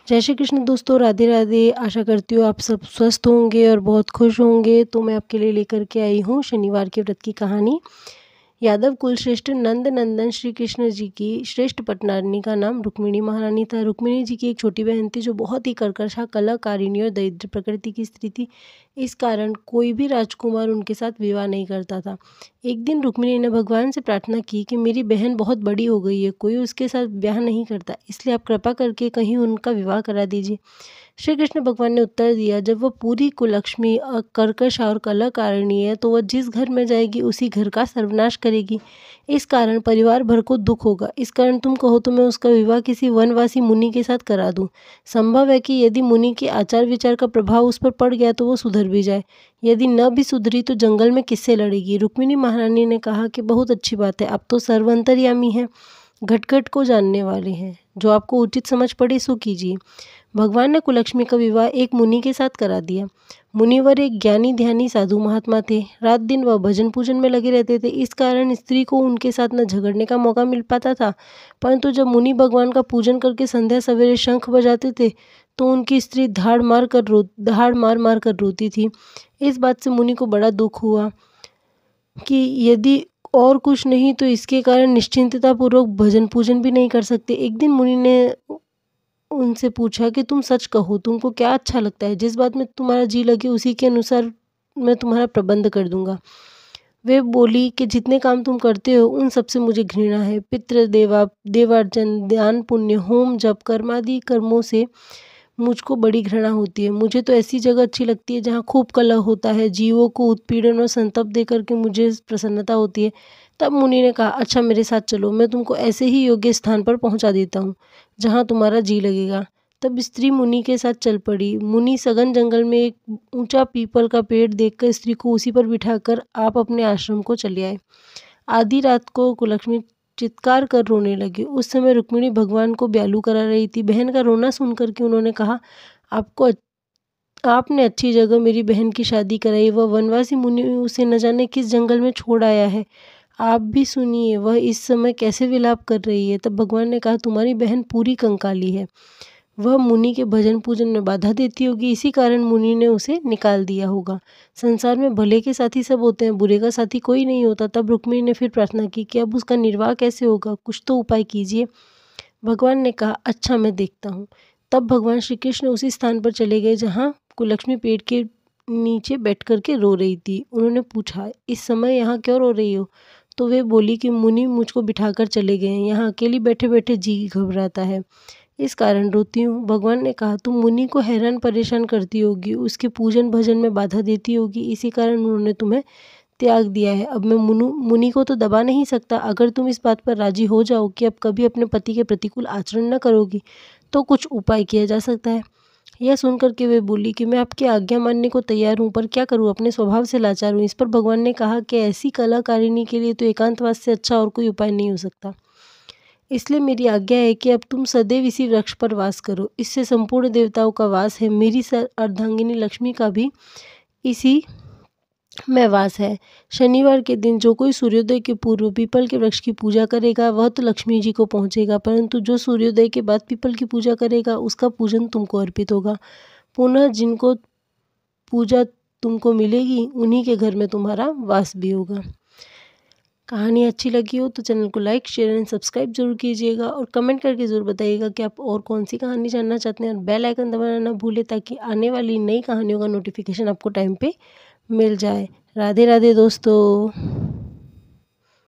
जय श्री कृष्ण दोस्तों, राधे राधे। आशा करती हूँ आप सब स्वस्थ होंगे और बहुत खुश होंगे। तो मैं आपके लिए लेकर के आई हूँ शनिवार के व्रत की कहानी। यादव कुलश्रेष्ठ नंद नंदन श्री कृष्ण जी की श्रेष्ठ पटनारिणी का नाम रुक्मिणी महारानी था। रुक्मिणी जी की एक छोटी बहन थी जो बहुत ही कर्कशा, कलाकारिणी और दरिद्र प्रकृति की स्त्री थी। इस कारण कोई भी राजकुमार उनके साथ विवाह नहीं करता था। एक दिन रुक्मिणी ने भगवान से प्रार्थना की कि मेरी बहन बहुत बड़ी हो गई है, कोई उसके साथ ब्याह नहीं करता, इसलिए आप कृपा करके कहीं उनका विवाह करा दीजिए। श्री कृष्ण भगवान ने उत्तर दिया, जब वह पूरी कुलक्ष्मी कर्कश और कलाकारिणी है तो वह जिस घर में जाएगी उसी घर का सर्वनाश करेगी। इस कारण परिवार भर को दुख होगा। इस कारण तुम कहो तो मैं उसका विवाह किसी वनवासी मुनि के साथ करा दूं। संभव है कि यदि मुनि के आचार विचार का प्रभाव उस पर पड़ गया तो वो सुधर भी जाए। यदि न भी सुधरी तो जंगल में किससे लड़ेगी। रुक्मिणी महारानी ने कहा कि बहुत अच्छी बात है, आप तो सर्वंतर्यामी हैं, घट घट को जानने वाले हैं, जो आपको उचित समझ पड़े सो कीजिए। भगवान ने कुलक्ष्मी का विवाह एक मुनि के साथ करा दिया। मुनिवर एक ज्ञानी ध्यानी साधु महात्मा थे। रात दिन वह भजन पूजन में लगे रहते थे। इस कारण स्त्री को उनके साथ न झगड़ने का मौका मिल पाता था। परंतु जब मुनि भगवान का पूजन करके संध्या सवेरे शंख बजाते थे तो उनकी स्त्री धाड़ मार मार कर रोती थी। इस बात से मुनि को बड़ा दुख हुआ कि यदि और कुछ नहीं तो इसके कारण निश्चिंतता पूर्वक भजन पूजन भी नहीं कर सकते। एक दिन मुनि ने उनसे पूछा कि तुम सच कहो, तुमको क्या अच्छा लगता है, जिस बात में तुम्हारा जी लगे उसी के अनुसार मैं तुम्हारा प्रबंध कर दूंगा। वे बोली कि जितने काम तुम करते हो उन सबसे मुझे घृणा है। पितृ देवार्जन, दान पुण्य, होम जप कर्मादि कर्मों से मुझको बड़ी घृणा होती है। मुझे तो ऐसी जगह अच्छी लगती है जहाँ खूब कलह होता है, जीवों को उत्पीड़न और संताप दे करके मुझे प्रसन्नता होती है। तब मुनि ने कहा, अच्छा मेरे साथ चलो, मैं तुमको ऐसे ही योग्य स्थान पर पहुँचा देता हूँ जहाँ तुम्हारा जी लगेगा। तब स्त्री मुनि के साथ चल पड़ी। मुनि सघन जंगल में एक ऊंचा पीपल का पेड़ देखकर स्त्री को उसी पर बिठाकर आप अपने आश्रम को चले आए। आधी रात को कुलक्ष्मी चित्कार कर रोने लगी। उस समय रुक्मिणी भगवान को ब्यालू करा रही थी। बहन का रोना सुन करके उन्होंने कहा, आपने अच्छी जगह मेरी बहन की शादी कराई, वह वनवासी मुनि उसे न जाने किस जंगल में छोड़ आया है। आप भी सुनिए वह इस समय कैसे विलाप कर रही है। तब भगवान ने कहा, तुम्हारी बहन पूरी कंकाली है, वह मुनि के भजन पूजन में बाधा देती होगी, इसी कारण मुनि ने उसे निकाल दिया होगा। संसार में भले के साथी सब होते हैं, बुरे का साथी कोई नहीं होता। तब रुक्मिणी ने फिर प्रार्थना की कि अब उसका निर्वाह कैसे होगा, कुछ तो उपाय कीजिए। भगवान ने कहा, अच्छा मैं देखता हूँ। तब भगवान श्री कृष्ण उसी स्थान पर चले गए जहाँ कुलक्ष्मी पेड़ के नीचे बैठ कर के रो रही थी। उन्होंने पूछा, इस समय यहाँ क्यों रो रही हो। तो वे बोली कि मुनि मुझको बिठाकर चले गए हैं, यहाँ अकेली बैठे बैठे जी घबराता है, इस कारण रोती हूँ। भगवान ने कहा, तुम मुनि को हैरान परेशान करती होगी, उसके पूजन भजन में बाधा देती होगी, इसी कारण उन्होंने तुम्हें त्याग दिया है। अब मैं मुनि को तो दबा नहीं सकता। अगर तुम इस बात पर राजी हो जाओ कि अब कभी अपने पति के प्रतिकूल आचरण न करोगी तो कुछ उपाय किया जा सकता है। यह सुनकर के वे बोली कि मैं आपकी आज्ञा मानने को तैयार हूँ, पर क्या करूँ, अपने स्वभाव से लाचार हूँ। इस पर भगवान ने कहा कि ऐसी कलाकारिणी के लिए तो एकांतवास से अच्छा और कोई उपाय नहीं हो सकता। इसलिए मेरी आज्ञा है कि अब तुम सदैव इसी वृक्ष पर वास करो। इससे संपूर्ण देवताओं का वास है। मेरी अर्धांगिनी लक्ष्मी का भी इसी में वास है। शनिवार के दिन जो कोई सूर्योदय के पूर्व पीपल के वृक्ष की पूजा करेगा वह तो लक्ष्मी जी को पहुँचेगा, परंतु जो सूर्योदय के बाद पीपल की पूजा करेगा उसका पूजन तुमको अर्पित होगा। पुनः जिनको पूजा तुमको मिलेगी उन्हीं के घर में तुम्हारा वास भी होगा। कहानी अच्छी लगी हो तो चैनल को लाइक, शेयर एंड सब्सक्राइब जरूर कीजिएगा और कमेंट करके ज़रूर बताइएगा कि आप और कौन सी कहानी जानना चाहते हैं, और बेल आइकन दबाना ना भूलें ताकि आने वाली नई कहानियों का नोटिफिकेशन आपको टाइम पे मिल जाए। राधे राधे दोस्तों।